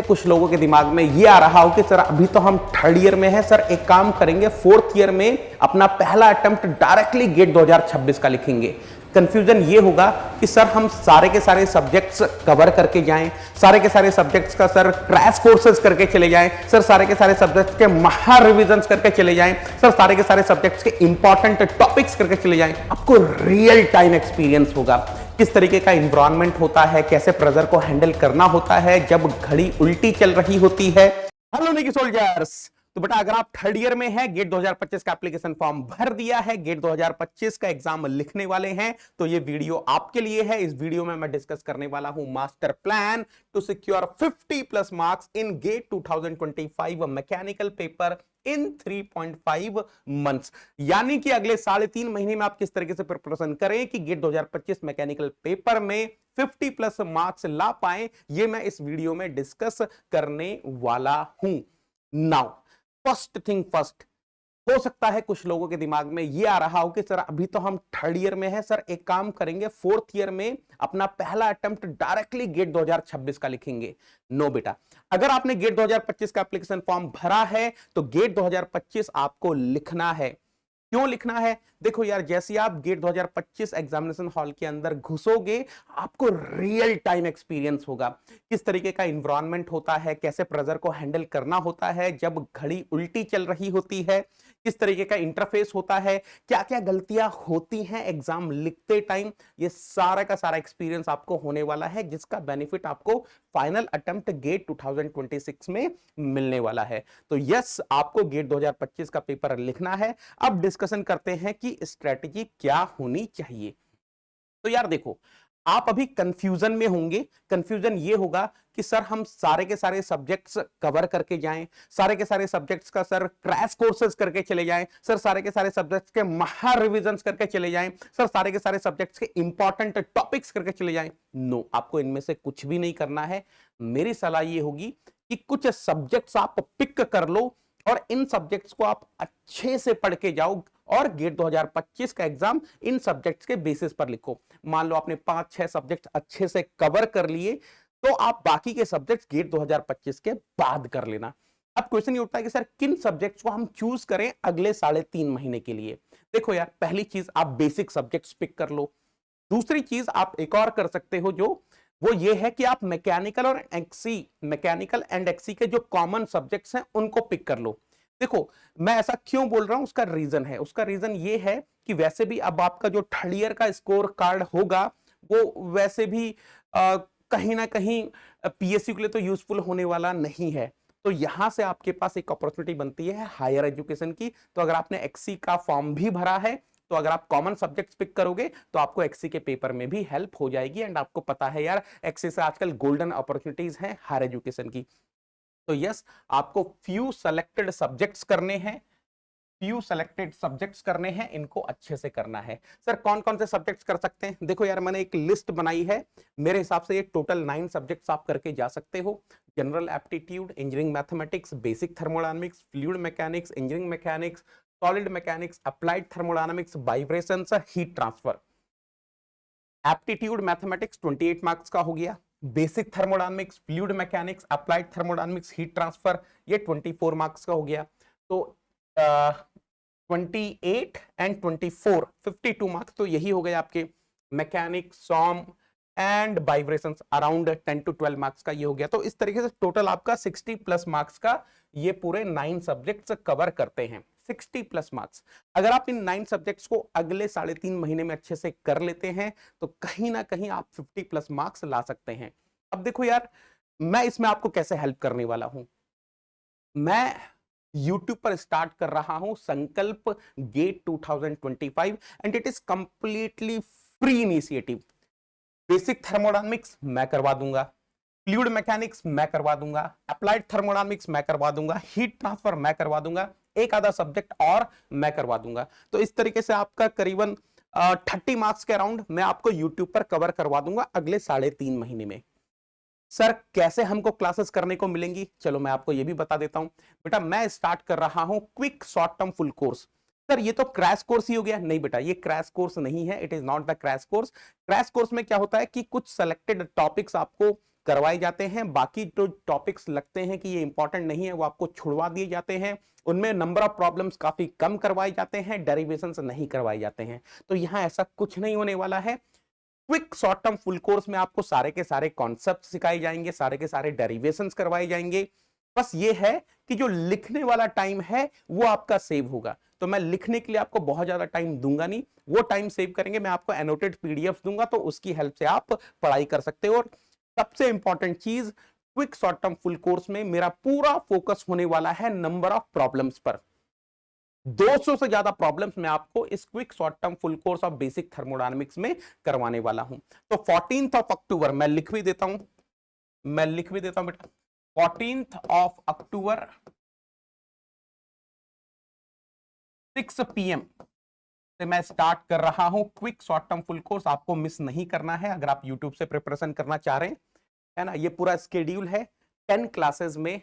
कुछ लोगों के दिमाग में ये आ रहा हो कि सर अभी तो हम थर्ड ईयर में हैं, सर एक काम करेंगे फोर्थ ईयर में अपना पहला अटेम्प्ट डायरेक्टली गेट 2026 का लिखेंगे। कंफ्यूजन ये होगा कि सर हम सारे के सारे सब्जेक्ट्स कवर करके जाएं, सारे के सारे सब्जेक्ट्स का सर क्रैश कोर्सेज करके चले जाएं, सर सारे के सारे सब्जेक्ट्स के महा रिविजन्स करके चले जाएं, सर सारे के सारे सब्जेक्ट्स के इंपॉर्टेंट टॉपिक्स करके चले जाएं। आपको रियल टाइम एक्सपीरियंस होगा, किस तरीके का इन्वायरमेंट होता है, कैसे प्रेशर को हैंडल करना होता है जब घड़ी उल्टी चल रही होती है। हेलो निकी सोल्जर्स, तो बेटा अगर आप थर्ड ईयर में हैं, गेट 2025 का एप्लीकेशन फॉर्म भर दिया है, गेट 2025 का एग्जाम लिखने वाले हैं, तो ये वीडियो आपके लिए है। इस वीडियो में मैं डिस्कस करने वाला हूं master plan to secure 50+ marks in GATE 2025 mechanical paper in 3.5 months. यानी कि अगले 3.5 महीने में आप किस तरीके से प्रिपरेशन करें कि गेट 2025 मैकेनिकल पेपर में 50+ मार्क्स ला पाए, ये मैं इस वीडियो में डिस्कस करने वाला हूं। नाउ फर्स्ट थिंग फर्स्ट, हो सकता है कुछ लोगों के दिमाग में ये आ रहा हो कि सर अभी तो हम थर्ड ईयर में हैं, सर एक काम करेंगे फोर्थ ईयर में अपना पहला अटेम्प्ट डायरेक्टली गेट 2026 का लिखेंगे। नो बेटा, अगर आपने गेट 2025 का एप्लीकेशन फॉर्म भरा है तो गेट 2025 आपको लिखना है। क्यों लिखना है? देखो यार, जैसे आप गेट 2025 एग्जामिनेशन हॉल के अंदर घुसोगे, आपको रियल टाइम एक्सपीरियंस होगा, किस तरीके का इन्वायरमेंट होता है, कैसे प्रेशर को हैंडल करना होता है जब घड़ी उल्टी चल रही होती है, किस तरीके का इंटरफेस होता है, क्या क्या गलतियां होती हैं एग्जाम लिखते टाइम। ये सारा का सारा एक्सपीरियंस आपको होने वाला है, जिसका बेनिफिट आपको फाइनल अटेम्प्ट गेट 2026 में मिलने वाला है। तो यस, आपको गेट 2025 का पेपर लिखना है। अब डिस्कशन करते हैं कि स्ट्रेटजी क्या होनी चाहिए। तो यार देखो, आप अभी कंफ्यूजन में होंगे। कंफ्यूजन ये होगा कि सर हम सारे के सारे सब्जेक्ट्स कवर करके जाएं, सारे के सारे सब्जेक्ट्स का सर क्रैश कोर्सेज करके चले जाएं, सर सारे के सारे सब्जेक्ट्स के महा रिविजन्स करके चले जाएं, सर सारे के सारे सब्जेक्ट्स के इंपॉर्टेंट टॉपिक्स करके चले जाएं। नो, आपको इनमें से कुछ भी नहीं करना है। मेरी सलाह ये होगी कि कुछ सब्जेक्ट्स आप पिक कर लो और इन सब्जेक्ट्स को आप अच्छे से पढ़ के जाओ और गेट 2025 का एग्जाम इन सब्जेक्ट्स के बेसिस पर लिखो। मान लो आपने 5-6 सब्जेक्ट अच्छे से कवर कर लिए, तो आप बाकी के सब्जेक्ट्स गेट 2025 के बाद कर लेना। अब क्वेश्चन ये उठता है कि सर किन सब्जेक्ट्स को हम चूज करें अगले 3.5 महीने के लिए। देखो यार, पहली चीज आप बेसिक सब्जेक्ट्स पिक कर लो। दूसरी चीज आप एक और कर सकते हो, जो वो ये है कि आप मैकेनिकल एंड एक्सी के जो कॉमन सब्जेक्ट्स हैं उनको पिक कर लो। देखो, मैं ऐसा क्यों बोल रहा हूं, उसका रीजन है। उसका रीजन ये है कि वैसे भी अब आपका जो थर्ड ईयर का स्कोर कार्ड होगा, वो वैसे भी कहीं ना कहीं पीएसयू के लिए तो यूजफुल होने वाला नहीं है। तो यहां से आपके पास एक अपॉर्चुनिटी बनती है हायर एजुकेशन की। तो अगर आपने एक्सी का फॉर्म भी भरा है, तो अगर आप कॉमन सब्जेक्ट्स पिक करोगे तो आपको एक्सी के पेपर में भी हेल्प हो जाएगी। एंड आपको पता है यार, एक्सी से आजकल गोल्डन अपॉर्चुनिटीज हैं हायर एजुकेशन की। तो यस, आपको फ्यू सेलेक्टेड सब्जेक्ट्स करने हैं, इनको अच्छे से करना है। सर कौन कौन से सब्जेक्ट्स कर सकते हैं? देखो यार, मैंने एक लिस्ट बनाई है। मेरे हिसाब से ये टोटल 9 सब्जेक्ट्स आप करके जा सकते हो। General aptitude, engineering mathematics, basic thermodynamics, fluid mechanics, engineering mechanics, solid mechanics, applied thermodynamics, vibrations, heat transfer. Aptitude mathematics 28 marks का हो गया। Basic thermodynamics, fluid mechanics, applied thermodynamics, heat transfer, ये 24 मार्क्स का हो गया। तो 28 एंड 24 52 मार्क्स, तो यही हो गए आपके। मैकेनिक्स, सॉम and vibrations around 10 to 12 marks का ये हो गया। तो इस तरीके से टोटल आपका 60+ मार्क्स का ये पूरे 9 सब्जेक्ट्स कवर करते हैं। 60+ मार्क्स। अगर आप इन 9 सब्जेक्ट्स को अगले 3.5 महीने में अच्छे से कर लेते हैं, तो कहीं ना कहीं आप 50+ मार्क्स ला सकते हैं। अब देखो यार, मैं इसमें आपको कैसे हेल्प करने वाला हूं। मैं YouTube पर स्टार्ट कर रहा हूं Sankalp GATE 2025 and it is completely free initiative. Basic thermodynamics मैं करवा दूंगा, फ्लूइड मैकेनिक्स मैं करवा दूंगा, अप्लाइड थर्मोडायनामिक्स मैं करवा दूंगा, हीट ट्रांसफर मैं करवा दूंगा, एक आधा सब्जेक्ट और मैं करवा दूंगा। तो इस तरीके से आपका करीबन 30 मार्क्स के अराउंड मैं आपको यूट्यूब पर कवर करवा दूंगा अगले 3.5 महीने में। सर कैसे हमको क्लासेस करने को मिलेंगी, चलो मैं आपको यह भी बता देता हूं। बेटा, मैं स्टार्ट कर रहा हूं quick short term full course. Sir ये तो क्रैश कोर्स ही हो गया। नहीं बेटा, ये क्रैश कोर्स नहीं है, it is not the crash course. Crash course में क्या होता है कि कुछ सेलेक्टेड टॉपिक्स आपको करवाए जाते हैं। बाकी जो टॉपिक्स लगते हैं कि ये इंपॉर्टेंट नहीं है वो आपको छुड़वा दिए जाते हैं। उनमें नंबर ऑफ प्रॉब्लम्स काफी कम करवाए जाते हैं, डेरिवेशंस नहीं करवाए जाते हैं। तो यहां ऐसा कुछ नहीं होने वाला है। Quick short term full course में आपको सारे के सारे कॉन्सेप्ट सिखाए जाएंगे, सारे के सारे डेरिवेशंस करवाए जाएंगे। बस ये है कि जो लिखने वाला टाइम है वो आपका सेव होगा। तो मैं लिखने के लिए आपको बहुत ज्यादा टाइम दूंगा नहीं, वो टाइम सेव करेंगे। मैं आपको एनोटेड पीडीएफ दूंगा, तो उसकी हेल्प से आप पढ़ाई कर सकते हो। और सबसे इंपॉर्टेंट चीज, quick short term full course में मेरा पूरा फोकस होने वाला है नंबर ऑफ प्रॉब्लम्स पर। 200 से ज्यादा प्रॉब्लम्स मैं आपको इस quick short term full course of basic thermodynamics में करवाने वाला हूं। तो 14th ऑफ अक्टूबर मैं लिख भी देता हूं, बेटा 14th ऑफ अक्टूबर 6 PM से मैं स्टार्ट कर रहा हूं quick short term full course. आपको मिस नहीं करना है अगर आप यूट्यूब से प्रिपरेशन करना चाह रहे हैं, है ना। ये पूरा स्केड्यूल है। 10 क्लासेस में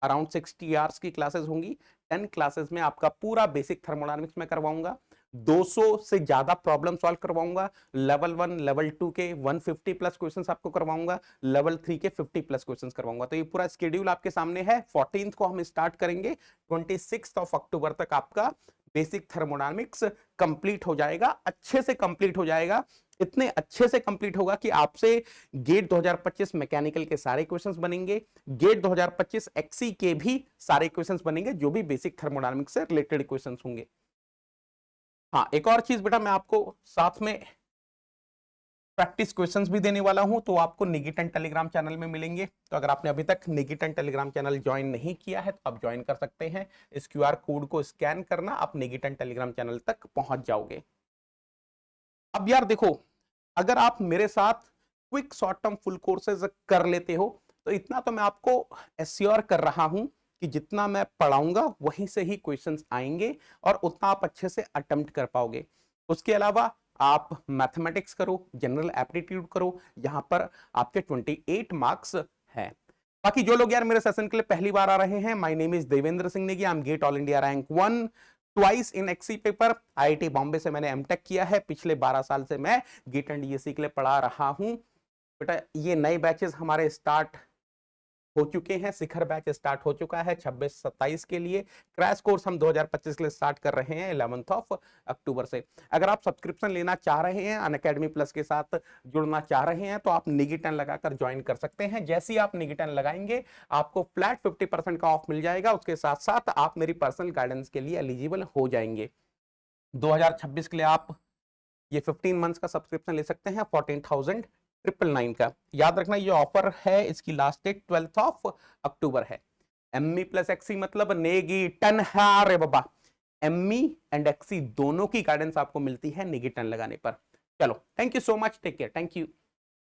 अराउंड 60 आवर्स की क्लासेस होंगी। 10 क्लासेस में आपका पूरा बेसिक थर्मोडायनामिक्स में करवाऊंगा। 200 से ज्यादा प्रॉब्लम सॉल्व करवाऊंगा। लेवल 1 लेवल 2 के 150 प्लस क्वेश्चंस आपको करवाऊंगा, लेवल 3 के 50 प्लस क्वेश्चंस करवाऊंगा। तो ये पूरा स्केड्यूल आपके सामने है। 14th को हम स्टार्ट करेंगे, 26 ऑफ अक्टूबर तक आपका बेसिक थर्मोडायनामिक्स कंप्लीट हो जाएगा, अच्छे से कंप्लीट हो जाएगा। इतने अच्छे से कंप्लीट होगा कि आपसे गेट 2025 मैकेनिकल के सारे क्वेश्चंस बनेंगे, गेट 2025 एक्सी के भी सारे क्वेश्चंस बनेंगे, जो भी बेसिक थर्मोडायनामिक्स से रिलेटेड क्वेश्चंस होंगे। हाँ, एक और चीज बेटा, मैं आपको साथ में प्रैक्टिस क्वेश्चंस भी देने वाला हूं, तो आपको निगिटन टेलीग्राम चैनल में मिलेंगे। तो अगर आपने अभी तक निगिटन टेलीग्राम चैनल ज्वाइन नहीं किया है तो आप ज्वाइन कर सकते हैं। इस QR कोड को स्कैन करना, आप निगिटन टेलीग्राम चैनल तक पहुंच जाओगे। अब यार देखो, अगर आप मेरे साथ quick short term full courses कर लेते हो तो इतना तो मैं आपको एश्योर कर रहा हूं कि जितना मैं पढ़ाऊंगा वहीं से ही क्वेश्चंस आएंगे और उतना आप अच्छे से अटेम्प्ट कर पाओगे। उसके अलावा आप मैथमेटिक्स करो, जनरल एप्टीट्यूड करो, यहां पर आपके 28 मार्क्स हैं। बाकी जो लोग यार मेरे सेशन के लिए पहली बार आ रहे हैं, my name is Devendra Singh Negi, I am GATE all India rank 1 twice in XE paper. IIT Bombay से मैंने एमटेक किया है। पिछले 12 साल से मैं गेट एंड DSC के लिए पढ़ा रहा हूं। बेटा ये नए बैचेस हमारे स्टार्ट हो चुके हैं, शिखर बैच स्टार्ट हो चुका है 26-27 के लिए। क्रैश कोर्स हम 2025 के लिए स्टार्ट कर रहे हैं 11th ऑफ अक्टूबर से। अगर आप सब्सक्रिप्शन लेना चाह रहे हैं, अनअकैडमी प्लस के साथ जुड़ना चाह रहे हैं, तो आप निगिटन लगाकर ज्वाइन कर सकते हैं। जैसे ही आप निगिटन लगाएंगे आपको फ्लैट 50% का ऑफ मिल जाएगा। उसके साथ साथ आप मेरी पर्सनल गाइडेंस के लिए एलिजिबल हो जाएंगे। 2026 के लिए आप ये 15 मंथ्स का सब्सक्रिप्शन ले सकते हैं 14,999 का। याद रखना ये ऑफर है, इसकी last date 12th of October है। ME प्लस एक्सी मतलब नेगी टन है रे बाबा। ME एंड एक्सी दोनों की गाइडेंस आपको मिलती है निगी टन लगाने पर। चलो, thank you so much, take care, thank you.